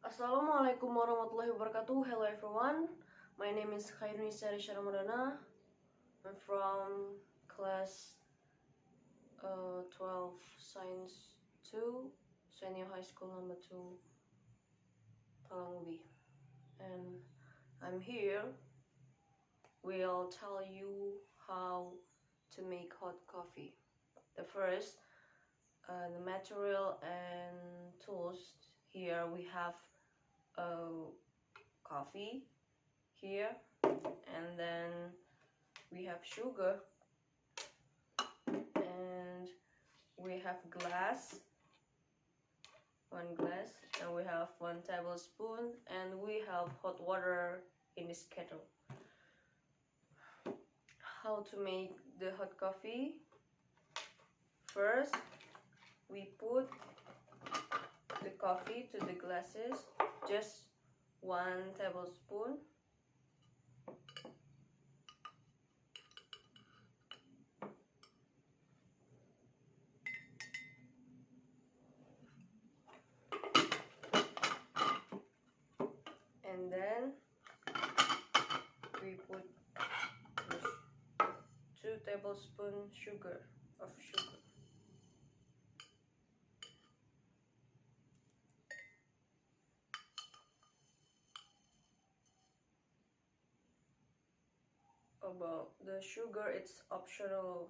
Assalamualaikum warahmatullahi wabarakatuh. Hello everyone, my name is Khairunisa Risha Ramadana. I'm from class 12 Science 2, Senior High School number 2, Palangubi. And I'm here. We'll tell you how to make hot coffee. The first, the material and tools. Here we have coffee here, and then we have sugar, and we have one glass, and we have 1 tablespoon, and we have hot water in this kettle. How to make the hot coffee? First, we put the coffee to the glasses, just 1 tablespoon. And then we put 2 tablespoons of sugar. About the sugar, it's optional.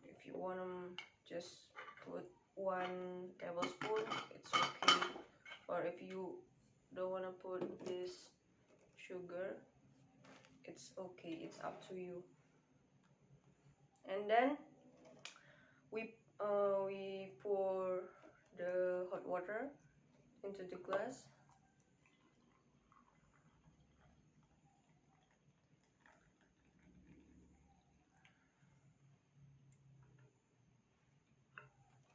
If you want to just put 1 tablespoon, it's okay. Or if you don't want to put this sugar, it's okay, it's up to you. And then we pour the hot water into the glass.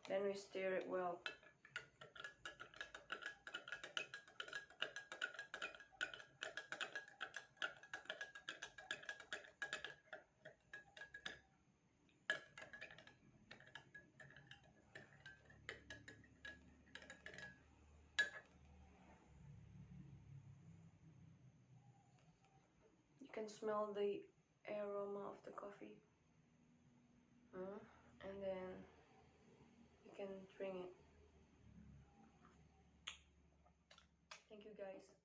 Then we stir it well. You can smell the aroma of the coffee. And then you can drink it. Thank you guys.